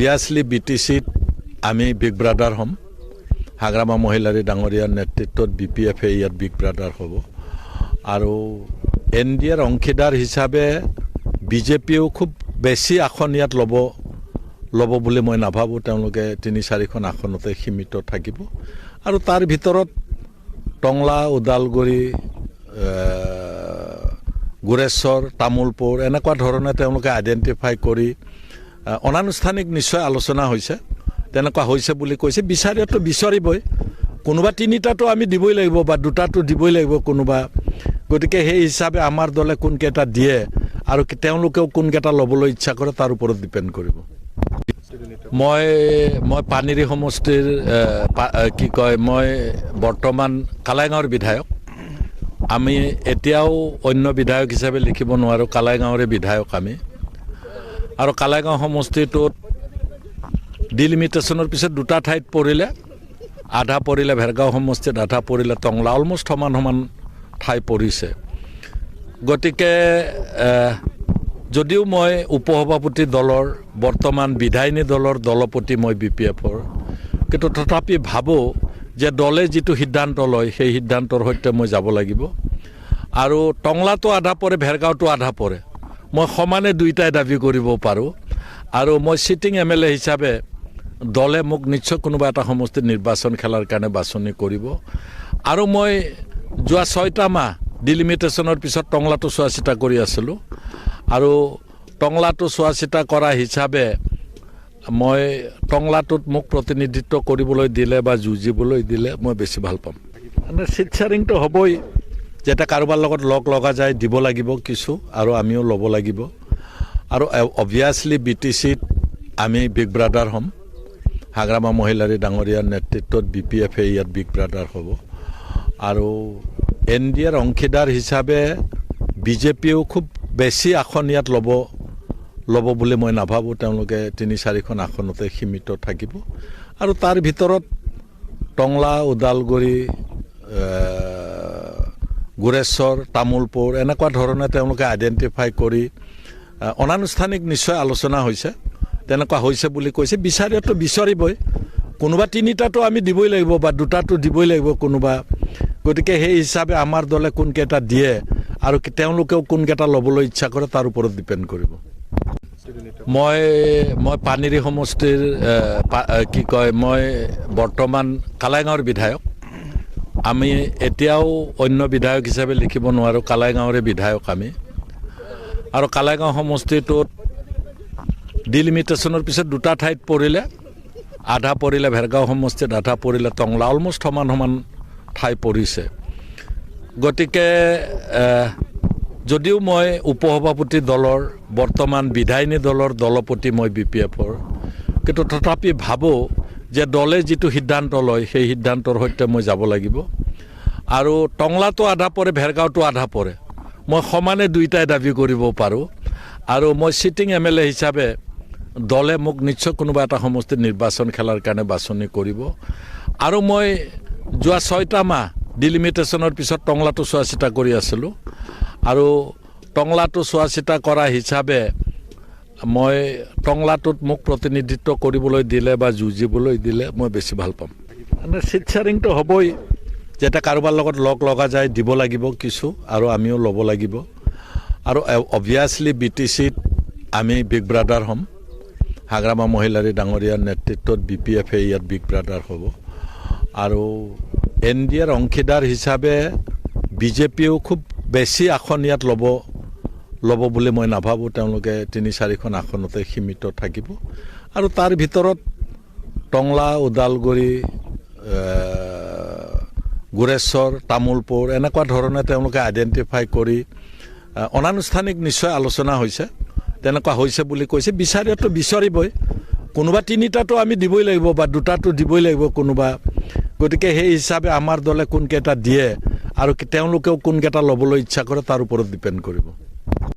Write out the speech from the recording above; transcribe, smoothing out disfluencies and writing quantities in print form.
অভিয়াছলি BTCত আমি big brother হ'ম। হাগ্ৰামা মহিলাৰী ডাঙৰীয়াৰ নেতৃত্বত BPF ইয়াত বিগ ব্ৰাদাৰ হ'ব আৰু NDAৰ অংশীদাৰ হিচাপে BJPও খুব বেছি আসন ইয়াত ল'ব বুলি মই নাভাবোঁ। তেওঁলোকে 3-4খন আসনতে সীমিত থাকিব আৰু তাৰ ভিতৰত টংলা, ওদালগুৰি, গুৰেশ্বৰ, তামোলপুৰ এনেকুৱা ধৰণে তেওঁলোকে আইডেণ্টিফাই কৰি অনানুষ্ঠানিক নিশ্চয় আলোচনা হৈছে, তেনেকুৱা হৈছে বুলি কৈছে। বিচাৰিতো বিচাৰিবই, কোনোবা 3টাতো আমি দিবই লাগিব বা 2টাতো দিবই লাগিব কোনোবা। গতিকে সেই হিচাপে আমাৰ দলে কোনকেইটা দিয়ে আৰু তেওঁলোকেও কোনকেইটা ল'বলৈ ইচ্ছা কৰে তাৰ ওপৰত ডিপেণ্ড কৰিব। মই পানেৰী সমষ্টিৰ মই বৰ্তমান কালাইগাঁৱৰ বিধায়ক। আমি এতিয়াও অন্য বিধায়ক হিচাপে লিখিব নোৱাৰোঁ, কালাইগাঁৱৰে বিধায়ক আমি। আৰু কালাইগাঁও সমষ্টিটোত ডিলিমিটেশ্যনৰ পিছত 2টা ঠাইত পৰিলে, আধা পৰিলে ভেৰগাঁও সমষ্টিত, আধা পৰিলে টংলা, অলমষ্ট সমান ঠাই পৰিছে। গতিকে যদিও মই উপসভাপতি দলৰ বৰ্তমান বিধায়িনী দলৰ দলপতি মই BPFৰ, কিন্তু তথাপি ভাবোঁ যে দলে যিটো সিদ্ধান্ত লয় সেই সিদ্ধান্তৰ সৈতে মই যাব লাগিব। আৰু টংলাটো আধা পৰে, ভেৰগাঁওটো আধা পৰে, মই সমানে 2টাই দাবী কৰিব পাৰোঁ। আৰু মই চিটিং MLA হিচাপে দলে মোক নিশ্চয় কোনোবা এটা সমষ্টিত নিৰ্বাচন খেলাৰ কাৰণে বাছনি কৰিব। আৰু মই যোৱা 6টা মাহ ডিলিমিটেশ্যনৰ পিছত টংলাটো চোৱা চিতা কৰি আছিলোঁ আৰু টংলাটো চোৱা চিতা কৰা হিচাপে মই টংলাটোত মোক প্ৰতিনিধিত্ব কৰিবলৈ দিলে বা যুঁজিবলৈ দিলে মই বেছি ভাল পাম। মানে চিট শ্বেয়াৰিংটো হ'বই, যেতিয়া কাৰোবাৰ লগত লগা যায় দিব লাগিব কিছু, আৰু আমিও ল'ব লাগিব। আৰু অভিয়াছলি BTCত আমি বিগ ব্ৰাদাৰ হ'ম। হাগ্ৰামা মহিলাৰী ডাঙৰীয়াৰ নেতৃত্বত BPF ইয়াত বিগ ব্ৰাদাৰ হ'ব আৰু NDAৰ অংশীদাৰ হিচাপে BJPও খুব বেছি আসন ইয়াত ল'ব বুলি মই নাভাবোঁ। তেওঁলোকে 3-4খন আসনতে সীমিত থাকিব আৰু তাৰ ভিতৰত টংলা, ওদালগুৰি, গুৰেশ্বৰ, তামোলপুৰ এনেকুৱা ধৰণে তেওঁলোকে আইডেণ্টিফাই কৰি অনানুষ্ঠানিক নিশ্চয় আলোচনা হৈছে, তেনেকুৱা হৈছে বুলি কৈছে। বিচাৰিতো বিচাৰিবই, কোনোবা 3টাতো আমি দিবই লাগিব বা 2টাতো দিবই লাগিব কোনোবা। গতিকে সেই হিচাপে আমাৰ দলে কোনকেইটা দিয়ে আৰু তেওঁলোকেও কোনকেইটা ল'বলৈ ইচ্ছা কৰে তাৰ ওপৰত ডিপেণ্ড কৰিব। মই পানেৰী সমষ্টিৰ মই বৰ্তমান কালাইগাঁৱৰ বিধায়ক। আমি এতিয়াও অন্য বিধায়ক হিচাপে লিখিব নোৱাৰোঁ, কালাইগাঁৱৰে বিধায়ক আমি। আৰু কালাইগাঁও সমষ্টিটোত ডিলিমিটেশ্যনৰ পিছত 2টা ঠাইত পৰিলে, আধা পৰিলে ভেৰগাঁও সমষ্টিত, আধা পৰিলে টংলা, অলমষ্ট সমান ঠাই পৰিছে। গতিকে যদিও মই উপসভাপতি দলৰ বৰ্তমান বিধায়িনী দলৰ দলপতি মই BPFৰ, কিন্তু তথাপি ভাবোঁ যে দলে যিটো সিদ্ধান্ত লয় সেই সিদ্ধান্তৰ সৈতে মই যাব লাগিব। আৰু টংলাটো আধা পৰে, ভেৰগাঁওটো আধা পৰে, মই সমানে 2টাই দাবী কৰিব পাৰোঁ। আৰু মই চিটিং MLA হিচাপে দলে মোক নিশ্চয় কোনোবা এটা সমষ্টিত নিৰ্বাচন খেলাৰ কাৰণে বাছনি কৰিব। আৰু মই যোৱা 6টা মাহ ডিলিমিটেশ্যনৰ পিছত টংলাটো চোৱা চিতা কৰি আছিলোঁ আৰু টংলাটো চোৱা চিতা কৰা হিচাপে মই টংলাটোত মোক প্ৰতিনিধিত্ব কৰিবলৈ দিলে বা যুঁজিবলৈ দিলে মই বেছি ভাল পাম। মানে চিট শ্বেয়াৰিংটো হ'বই, যেতিয়া কাৰোবাৰ লগত লগা যায় দিব লাগিব কিছু, আৰু আমিও ল'ব লাগিব। আৰু অভিয়াছলি BTCত আমি বিগ ব্ৰাদাৰ হ'ম। হাগ্ৰামা মহিলাৰী ডাঙৰীয়াৰ নেতৃত্বত BPF ইয়াত বিগ ব্ৰাদাৰ হ'ব আৰু NDAৰ অংশীদাৰ হিচাপে BJPও খুব বেছি আসন ইয়াত ল'ব বুলি মই নাভাবোঁ। তেওঁলোকে 3-4খন আসনতে সীমিত থাকিব আৰু তাৰ ভিতৰত টংলা, ওদালগুৰি, গুৰেশ্বৰ, তামোলপুৰ এনেকুৱা ধৰণে তেওঁলোকে আইডেণ্টিফাই কৰি অনানুষ্ঠানিক নিশ্চয় আলোচনা হৈছে, তেনেকুৱা হৈছে বুলি কৈছে। বিচাৰিতো বিচাৰিবই, কোনোবা 3টাতো আমি দিবই লাগিব বা 2টাতো দিবই লাগিব কোনোবা। গতিকে সেই হিচাপে আমাৰ দলে কোনকেইটা দিয়ে আৰু তেওঁলোকেও কোনকেইটা ল'বলৈ ইচ্ছা কৰে তাৰ ওপৰত ডিপেণ্ড কৰিব।